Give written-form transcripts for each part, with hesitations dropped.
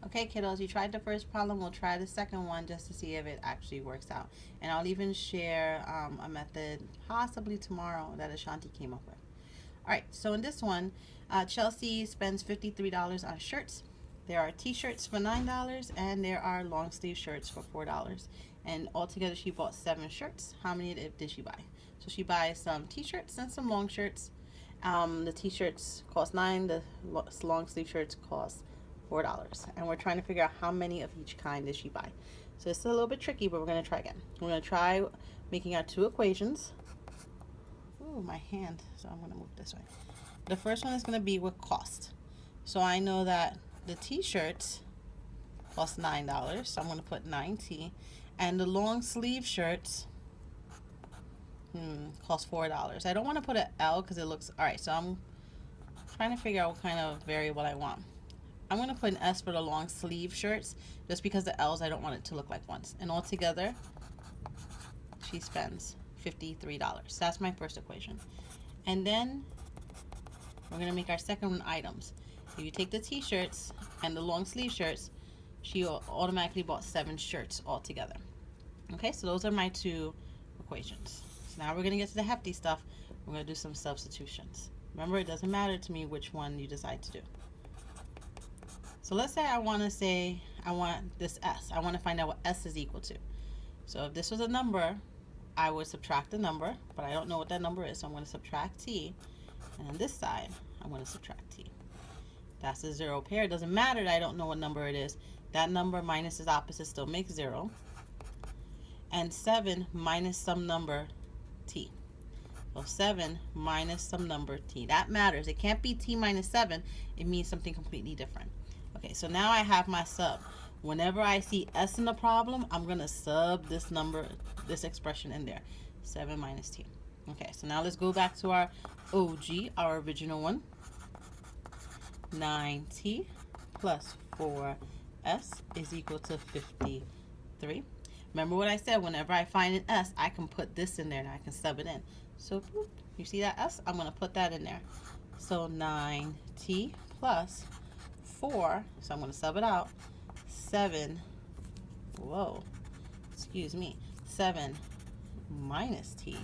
Okay, kiddos, you tried the first problem. We'll try the second one just to see if it actually works out. And I'll even share a method possibly tomorrow that Ashanti came up with. All right, so in this one, Chelsea spends $53 on shirts. There are t-shirts for $9 and there are long sleeve shirts for $4. And altogether she bought 7 shirts. How many did she buy? So she buys some t-shirts and some long shirts. The t-shirts cost 9, the long sleeve shirts cost $4. And we're trying to figure out how many of each kind did she buy. So it's a little bit tricky, but we're going to try again. We're going to try making our 2 equations. Ooh, my hand. So I'm going to move this way. The first one is going to be with cost. So I know that the t-shirts cost $9. So I'm going to put 9T. And the long sleeve shirts cost $4. I don't want to put an L because it looks... Alright, so I'm trying to figure out what kind of variable I want. I'm going to put an S for the long sleeve shirts just because the L's I don't want it to look like ones. And altogether, she spends $53. That's my first equation. And then we're going to make our second one items. If you take the t-shirts and the long sleeve shirts, she automatically bought 7 shirts altogether. Okay, so those are my 2 equations. So now we're going to get to the hefty stuff. We're going to do some substitutions. Remember, it doesn't matter to me which one you decide to do. So let's say I want this S. I want to find out what S is equal to. So if this was a number, I would subtract the number, but I don't know what that number is, so I'm going to subtract T. And on this side, I'm going to subtract T. That's a 0 pair. It doesn't matter that I don't know what number it is. That number minus its opposite still makes 0. And 7 minus some number T. So 7 minus some number T. That matters. It can't be T minus 7. It means something completely different. Okay, so now I have my sub. Whenever I see S in the problem, I'm going to sub this number, this expression in there. 7 minus T. Okay, so now let's go back to our OG, our original one. 9T plus 4S is equal to 53. Remember what I said, whenever I find an S, I can put this in there and I can sub it in. So, boop, you see that S? I'm going to put that in there. So 9T plus 4, so I'm going to sub it out, 7, whoa, excuse me, 7 minus T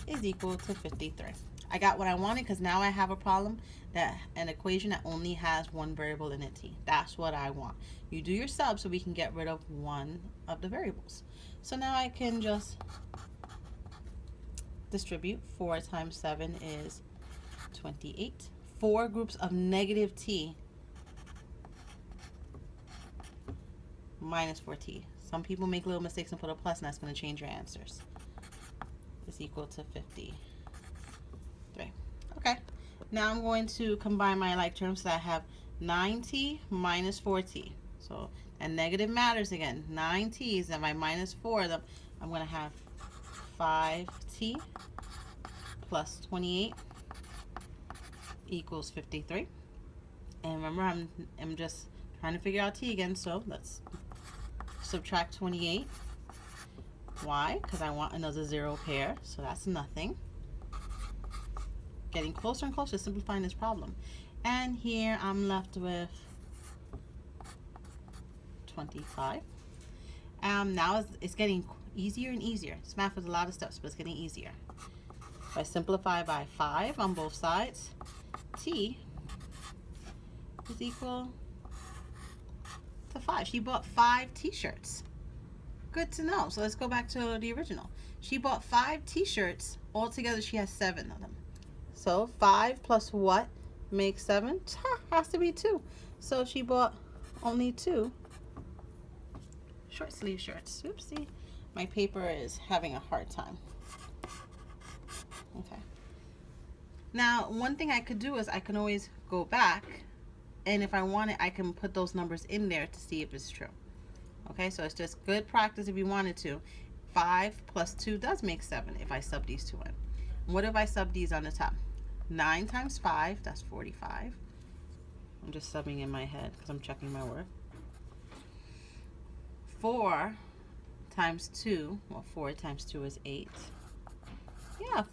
is equal to 53. I got what I wanted because now I have a problem, that an equation that only has one variable in it, T. That's what I want. You do your sub so we can get rid of one of the variables. So now I can just distribute. 4 times 7 is 28. 4 groups of negative T minus 4T. Some people make little mistakes and put a plus, and that's going to change your answers. Is equal to 53. Okay. Now I'm going to combine my like terms so that I have 9T minus 4T. So, and negative matters again. 9T's and my minus 4 of them, I'm going to have 5T plus 28 equals 53. And remember, I'm just trying to figure out T again, so let's subtract 28. Why? Because I want another 0 pair, so that's nothing. Getting closer and closer to simplifying this problem. And here I'm left with 25. Now it's getting easier and easier. This math is a lot of steps, but it's getting easier. If I simplify by 5 on both sides, T is equal to 5. She bought 5 t-shirts. Good to know. So let's go back to the original. She bought 5 t-shirts. Altogether, she has 7 of them. So 5 plus what makes 7? Has to be 2. So she bought only 2 short sleeve shirts. Oopsie. My paper is having a hard time. Okay. Now, one thing I could do is I can always go back, and if I want it, I can put those numbers in there to see if it's true. Okay, so it's just good practice if you wanted to. 5 plus 2 does make 7 if I sub these two in. What if I sub these on the top? 9 times 5, that's 45. I'm just subbing in my head because I'm checking my work. 4 times 2, well, 4 times 2 is 8. Yeah,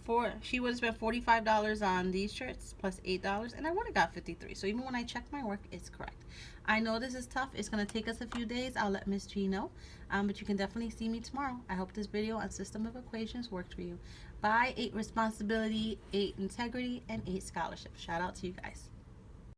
she would have spent $45 on these shirts plus $8, and I would have got 53. So even when I check my work, it's correct. I know this is tough. It's gonna take us a few days. I'll let Miss G know, but you can definitely see me tomorrow. I hope this video on system of equations worked for you. Bye. 8 responsibility, 8 integrity, and 8 scholarship. Shout out to you guys.